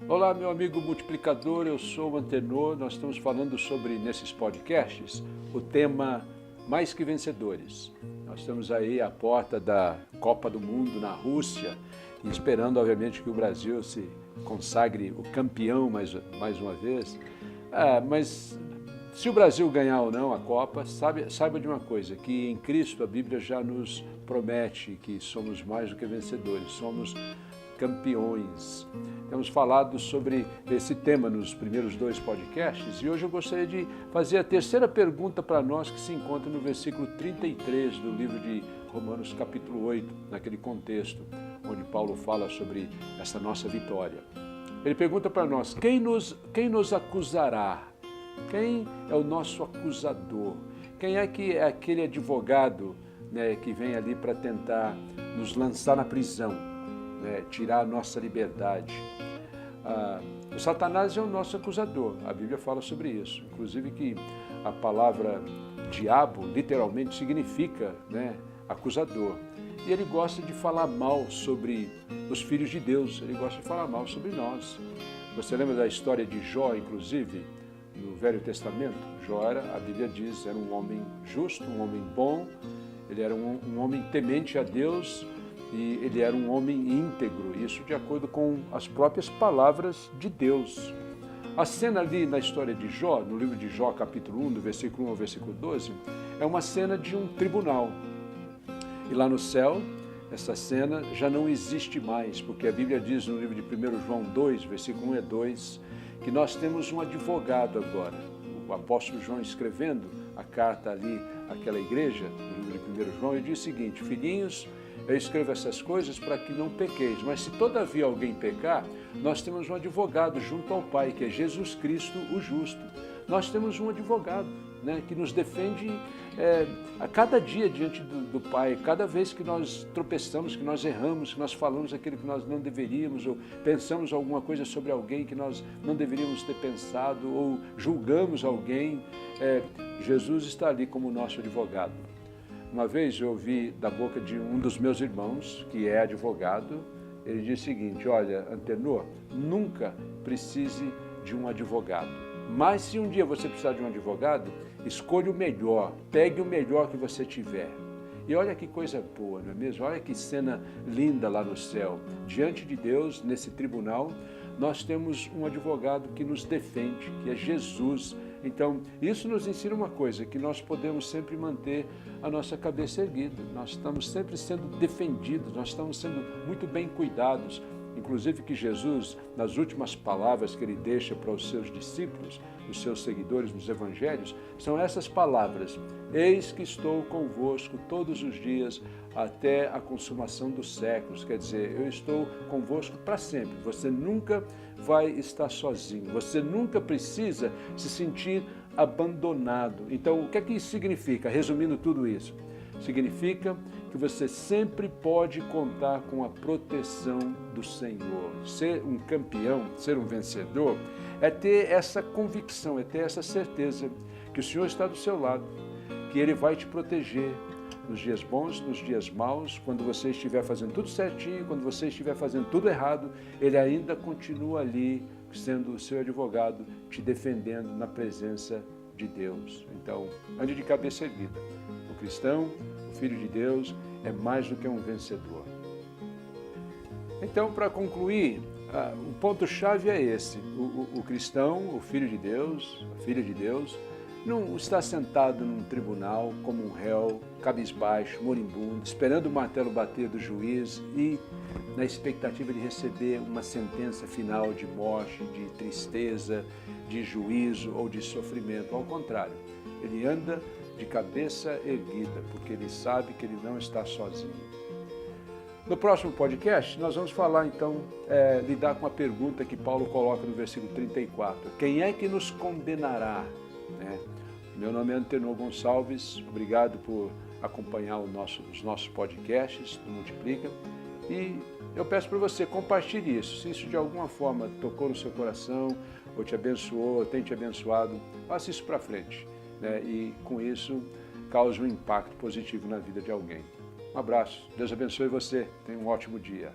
Olá, meu amigo multiplicador, eu sou o Antenor. Nós estamos falando sobre, nesses podcasts, o tema Mais que Vencedores. Nós estamos aí à porta da Copa do Mundo na Rússia e esperando, obviamente, que o Brasil se consagre o campeão mais uma vez. Mas se o Brasil ganhar ou não a Copa, saiba de uma coisa, que em Cristo a Bíblia já nos promete que somos mais do que vencedores, somos campeões. Temos falado sobre esse tema nos primeiros 2 podcasts e hoje eu gostaria de fazer a terceira pergunta para nós que se encontra no versículo 33 do livro de Romanos capítulo 8, naquele contexto onde Paulo fala sobre essa nossa vitória. Ele pergunta para nós, quem nos acusará? Quem é o nosso acusador? Quem é que é aquele advogado, que vem ali para tentar nos lançar na prisão? Tirar a nossa liberdade. O Satanás é o nosso acusador, a Bíblia fala sobre isso, inclusive que a palavra diabo literalmente significa acusador, e ele gosta de falar mal sobre os filhos de Deus, ele gosta de falar mal sobre nós. Você lembra da história de Jó, inclusive, no Velho Testamento? Jó a Bíblia diz, era um homem justo, um homem bom, ele era um homem temente a Deus, e ele era um homem íntegro, isso de acordo com as próprias palavras de Deus. A cena ali na história de Jó, no livro de Jó, capítulo 1, do versículo 1 ao versículo 12, é uma cena de um tribunal. E lá no céu, essa cena já não existe mais, porque a Bíblia diz no livro de 1 João 2, versículo 1 e 2, que nós temos um advogado agora. O apóstolo João escrevendo a carta ali àquela igreja, no livro de 1 João, ele diz o seguinte, filhinhos, eu escrevo essas coisas para que não pequeis, mas se todavia alguém pecar, nós temos um advogado junto ao Pai, que é Jesus Cristo, o justo. Nós temos um advogado, que nos defende a cada dia diante do Pai, cada vez que nós tropeçamos, que nós erramos, que nós falamos aquilo que nós não deveríamos, ou pensamos alguma coisa sobre alguém que nós não deveríamos ter pensado, ou julgamos alguém, Jesus está ali como nosso advogado. Uma vez eu ouvi da boca de um dos meus irmãos, que é advogado, ele disse o seguinte, olha, Antenor, nunca precise de um advogado. Mas se um dia você precisar de um advogado, escolha o melhor, pegue o melhor que você tiver. E olha que coisa boa, não é mesmo? Olha que cena linda lá no céu. Diante de Deus, nesse tribunal, nós temos um advogado que nos defende, que é Jesus. Então, isso nos ensina uma coisa, que nós podemos sempre manter a nossa cabeça erguida. Nós estamos sempre sendo defendidos, nós estamos sendo muito bem cuidados. Inclusive que Jesus, nas últimas palavras que ele deixa para os seus discípulos, os seus seguidores nos evangelhos, são essas palavras, eis que estou convosco todos os dias até a consumação dos séculos. Quer dizer, eu estou convosco para sempre, você nunca vai estar sozinho, você nunca precisa se sentir abandonado. Então, o que é que isso significa? Resumindo tudo isso, significa que você sempre pode contar com a proteção do Senhor. Ser um campeão, ser um vencedor, é ter essa convicção, é ter essa certeza que o Senhor está do seu lado, que Ele vai te proteger nos dias bons, nos dias maus, quando você estiver fazendo tudo certinho, quando você estiver fazendo tudo errado, Ele ainda continua ali, sendo o seu advogado, te defendendo na presença de Deus. Então, ande de cabeça erguida. O cristão, o Filho de Deus, é mais do que um vencedor. Então, para concluir, o ponto-chave é esse. O cristão, o Filho de Deus, a Filha de Deus, não está sentado num tribunal como um réu, cabisbaixo, moribundo, esperando o martelo bater do juiz e na expectativa de receber uma sentença final de morte, de tristeza, de juízo ou de sofrimento. Ao contrário, ele anda de cabeça erguida, porque ele sabe que ele não está sozinho. No próximo podcast, nós vamos falar, então, lidar com a pergunta que Paulo coloca no versículo 34. Quem é que nos condenará? Meu nome é Antenor Gonçalves, obrigado por acompanhar os nossos podcasts do Multiplica. E eu peço para você, compartilhe isso. Se isso de alguma forma tocou no seu coração, ou te abençoou, ou tem te abençoado, passe isso para frente. E com isso, cause um impacto positivo na vida de alguém. Um abraço, Deus abençoe você, tenha um ótimo dia.